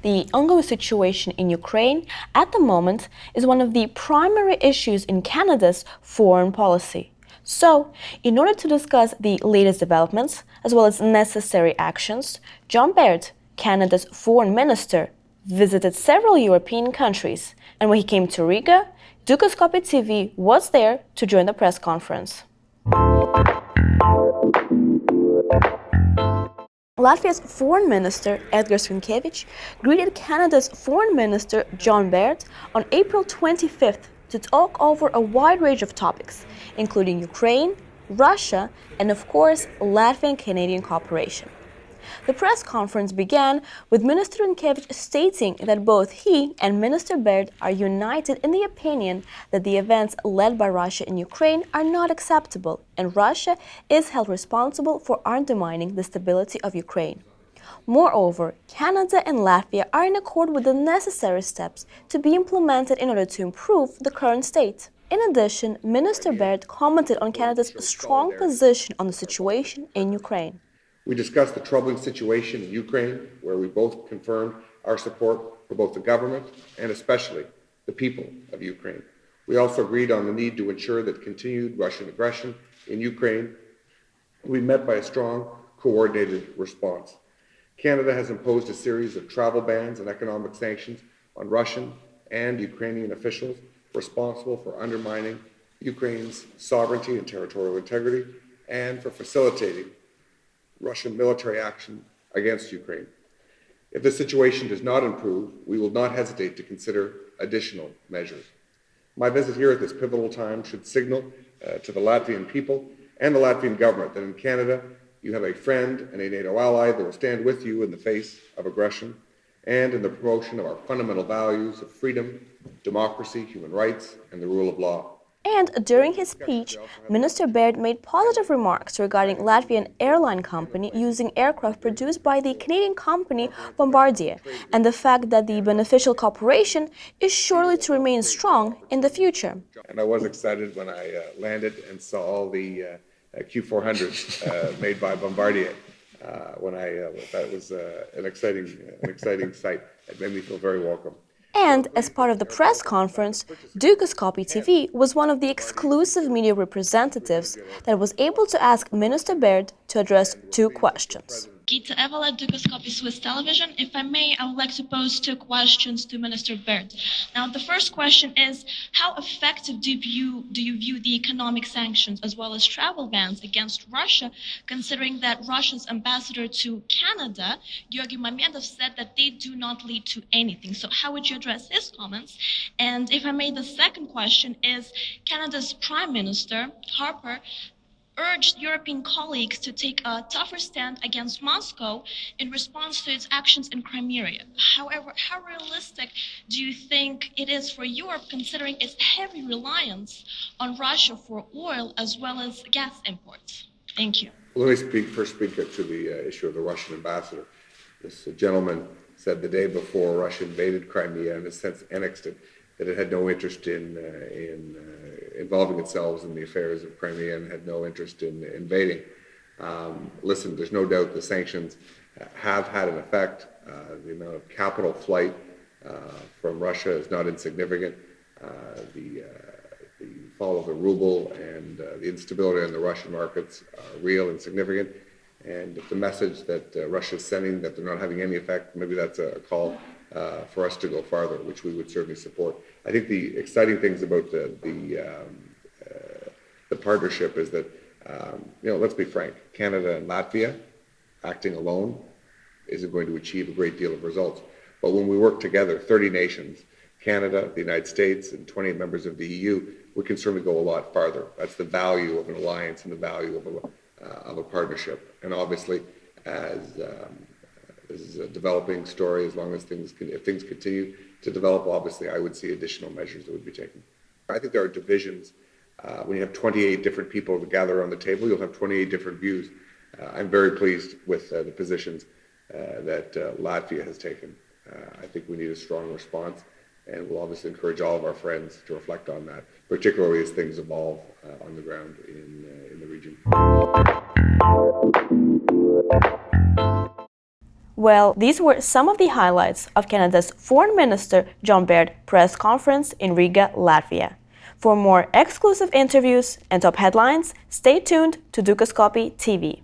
The ongoing situation in Ukraine at the moment is one of the primary issues in Canada's foreign policy. So, in order to discuss the latest developments, as well as necessary actions, John Baird, Canada's foreign minister, visited several European countries, and when he came to Riga, Dukascopy TV was there to join the press conference. Latvia's Foreign Minister Edgars Rinkevics greeted Canada's Foreign Minister John Baird on April 25th to talk over a wide range of topics, including Ukraine, Russia, and of course, Latvian-Canadian cooperation. The press conference began with Minister Rinkevics stating that both he and Minister Baird are united in the opinion that the events led by Russia in Ukraine are not acceptable, and Russia is held responsible for undermining the stability of Ukraine. Moreover, Canada and Latvia are in accord with the necessary steps to be implemented in order to improve the current state. In addition, Minister Baird commented on Canada's strong position on the situation in Ukraine. We discussed the troubling situation in Ukraine, where we both confirmed our support for both the government and especially the people of Ukraine. We also agreed on the need to ensure that continued Russian aggression in Ukraine will be met by a strong, coordinated response. Canada has imposed a series of travel bans and economic sanctions on Russian and Ukrainian officials responsible for undermining Ukraine's sovereignty and territorial integrity and for facilitating Russian military action against Ukraine. If the situation does not improve, we will not hesitate to consider additional measures. My visit here at this pivotal time should signal to the Latvian people and the Latvian government that in Canada you have a friend and a NATO ally that will stand with you in the face of aggression and in the promotion of our fundamental values of freedom, democracy, human rights, and the rule of law. And during his speech, Minister Baird made positive remarks regarding Latvian airline company using aircraft produced by the Canadian company Bombardier, and the fact that the beneficial cooperation is surely to remain strong in the future. And I was excited when I landed and saw all the Q400s made by Bombardier. That was an exciting sight. It made me feel very welcome. And as part of the press conference, Dukascopy TV was one of the exclusive media representatives that was able to ask Minister Baird to address two questions. Gita Evala, Dukascopy Swiss Television. If I may, I would like to pose two questions to Minister Baird. Now, the first question is, how effective do you view the economic sanctions as well as travel bans against Russia, considering that Russia's ambassador to Canada, Georgy Mamedov, said that they do not lead to anything? So how would you address his comments? And if I may, the second question is, Canada's Prime Minister, Harper, urged European colleagues to take a tougher stand against Moscow in response to its actions in Crimea. However, how realistic do you think it is for Europe, considering its heavy reliance on Russia for oil as well as gas imports? Thank you. Well, let me first speak to the issue of the Russian ambassador. This gentleman said the day before Russia invaded Crimea and, in a sense, annexed it, that it had no interest in involving itself in the affairs of Crimea and had no interest in invading. Listen, there's no doubt the sanctions have had an effect. The amount of capital flight from Russia is not insignificant. The fall of the ruble and the instability on the Russian markets are real and significant. And if the message that Russia is sending that they're not having any effect, maybe that's a call for us to go farther, which we would certainly support. I think the exciting things about the partnership is that, let's be frank, Canada and Latvia acting alone isn't going to achieve a great deal of results. But when we work together, 30 nations, Canada, the United States, and 20 members of the EU, we can certainly go a lot farther. That's the value of an alliance and the value of a partnership. And obviously, this is a developing story. As long as if things continue to develop, obviously, I would see additional measures that would be taken. I think there are divisions. When you have 28 different people to gather around the table, you'll have 28 different views. I'm very pleased with the positions that Latvia has taken. I think we need a strong response, and we'll obviously encourage all of our friends to reflect on that, particularly as things evolve on the ground in the region. Well, these were some of the highlights of Canada's Foreign Minister John Baird press conference in Riga, Latvia. For more exclusive interviews and top headlines, stay tuned to Dukascopy TV.